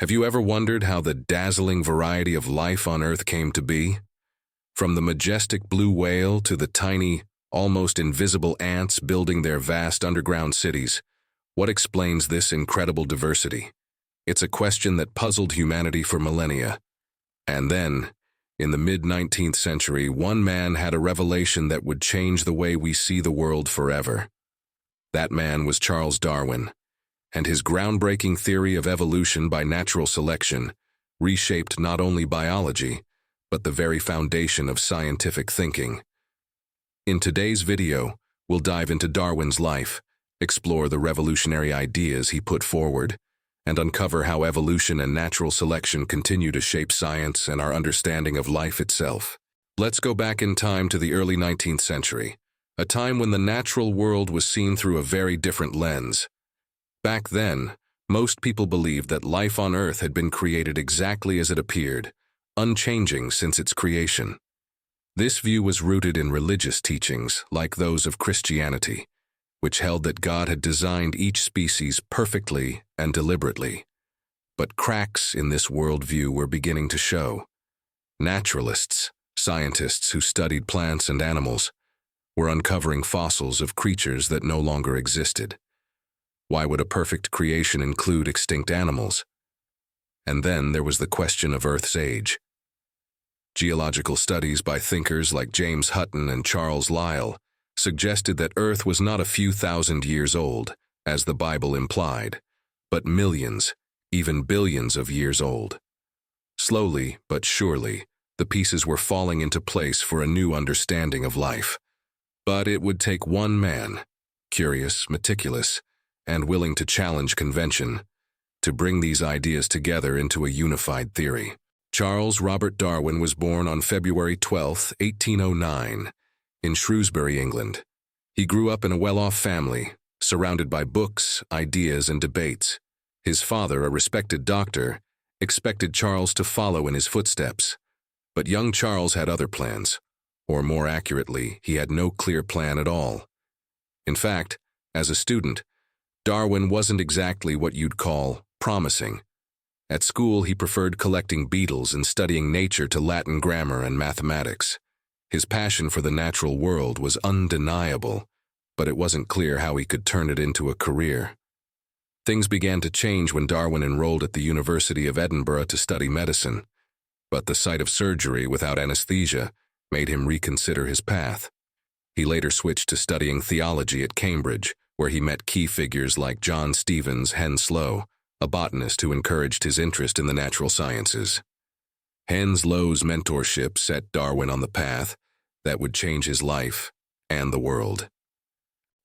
Have you ever wondered how the dazzling variety of life on Earth came to be? From the majestic blue whale to the tiny, almost invisible ants building their vast underground cities, what explains this incredible diversity? It's a question that puzzled humanity for millennia. And then, in the mid-19th century, one man had a revelation that would change the way we see the world forever. That man was Charles Darwin, and his groundbreaking theory of evolution by natural selection reshaped not only biology, but the very foundation of scientific thinking. In today's video, we'll dive into Darwin's life, explore the revolutionary ideas he put forward, and uncover how evolution and natural selection continue to shape science and our understanding of life itself. Let's go back in time to the early 19th century, a time when the natural world was seen through a very different lens. Back then, most people believed that life on Earth had been created exactly as it appeared, unchanging since its creation. This view was rooted in religious teachings, like those of Christianity, which held that God had designed each species perfectly and deliberately. But cracks in this worldview were beginning to show. Naturalists, scientists who studied plants and animals, were uncovering fossils of creatures that no longer existed. Why would a perfect creation include extinct animals? And then there was the question of Earth's age. Geological studies by thinkers like James Hutton and Charles Lyell suggested that Earth was not a few thousand years old, as the Bible implied, but millions, even billions of years old. Slowly but surely, the pieces were falling into place for a new understanding of life. But it would take one man, curious, meticulous, and willing to challenge convention, to bring these ideas together into a unified theory. Charles Robert Darwin was born on February 12, 1809, in Shrewsbury, England. He grew up in a well-off family, surrounded by books, ideas, and debates. His father, a respected doctor, expected Charles to follow in his footsteps. But young Charles had other plans, or more accurately, he had no clear plan at all. In fact, as a student, Darwin wasn't exactly what you'd call promising. At school, he preferred collecting beetles and studying nature to Latin grammar and mathematics. His passion for the natural world was undeniable, but it wasn't clear how he could turn it into a career. Things began to change when Darwin enrolled at the University of Edinburgh to study medicine, but the sight of surgery without anesthesia made him reconsider his path. He later switched to studying theology at Cambridge, where he met key figures like John Stevens Henslow, a botanist who encouraged his interest in the natural sciences. Henslow's mentorship set Darwin on the path that would change his life and the world.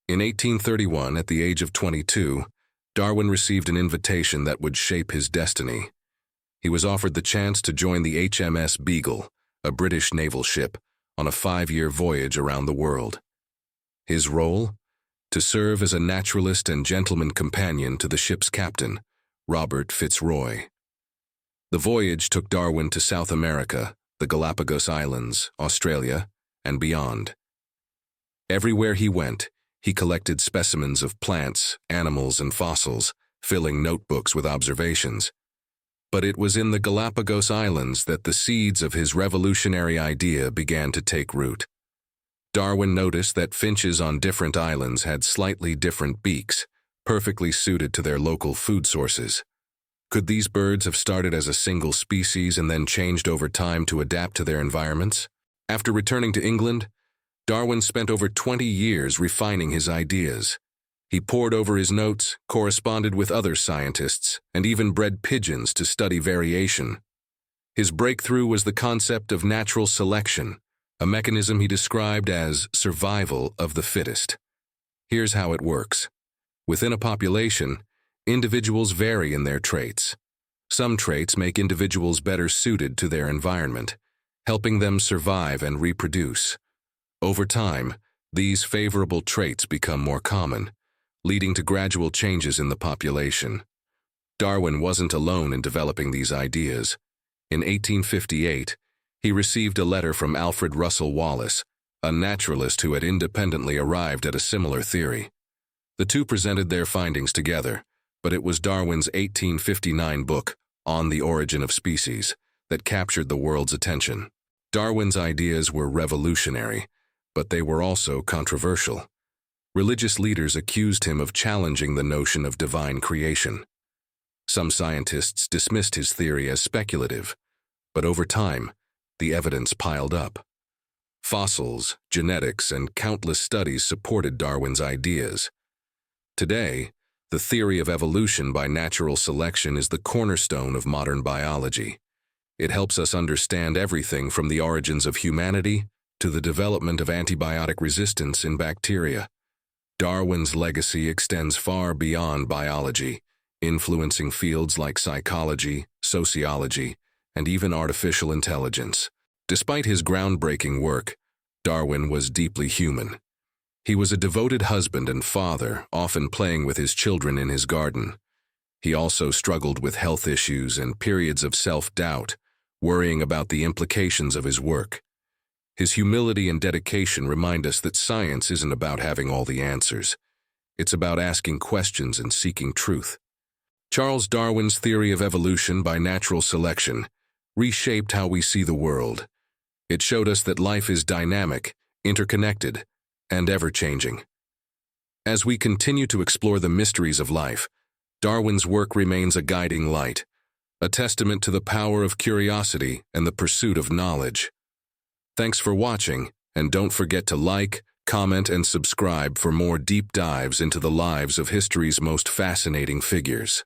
In 1831, at the age of 22, Darwin received an invitation that would shape his destiny. He was offered the chance to join the HMS Beagle, a British naval ship, on a 5-year voyage around the world. His role? To serve as a naturalist and gentleman companion to the ship's captain, Robert Fitzroy. The voyage took Darwin to South America, the Galapagos Islands, Australia, and beyond. Everywhere he went, he collected specimens of plants, animals, and fossils, filling notebooks with observations. But it was in the Galapagos Islands that the seeds of his revolutionary idea began to take root. Darwin noticed that finches on different islands had slightly different beaks, perfectly suited to their local food sources. Could these birds have started as a single species and then changed over time to adapt to their environments? After returning to England, Darwin spent over 20 years refining his ideas. He pored over his notes, corresponded with other scientists, and even bred pigeons to study variation. His breakthrough was the concept of natural selection, a mechanism he described as survival of the fittest. Here's how it works. Within a population, individuals vary in their traits. Some traits make individuals better suited to their environment, helping them survive and reproduce. Over time, these favorable traits become more common, leading to gradual changes in the population. Darwin wasn't alone in developing these ideas. In 1858, he received a letter from Alfred Russel Wallace, a naturalist who had independently arrived at a similar theory. The two presented their findings together, but it was Darwin's 1859 book, On the Origin of Species, that captured the world's attention. Darwin's ideas were revolutionary, but they were also controversial. Religious leaders accused him of challenging the notion of divine creation. Some scientists dismissed his theory as speculative, but over time, the evidence piled up. Fossils, genetics, and countless studies supported Darwin's ideas. Today, the theory of evolution by natural selection is the cornerstone of modern biology. It helps us understand everything from the origins of humanity to the development of antibiotic resistance in bacteria. Darwin's legacy extends far beyond biology, influencing fields like psychology, sociology, and even artificial intelligence. Despite his groundbreaking work, Darwin was deeply human. He was a devoted husband and father, often playing with his children in his garden. He also struggled with health issues and periods of self-doubt, worrying about the implications of his work. His humility and dedication remind us that science isn't about having all the answers. It's about asking questions and seeking truth. Charles Darwin's theory of evolution by natural selection reshaped how we see the world. It showed us that life is dynamic, interconnected, and ever-changing. As we continue to explore the mysteries of life, Darwin's work remains a guiding light, a testament to the power of curiosity and the pursuit of knowledge. Thanks for watching, and don't forget to like, comment, and subscribe for more deep dives into the lives of history's most fascinating figures.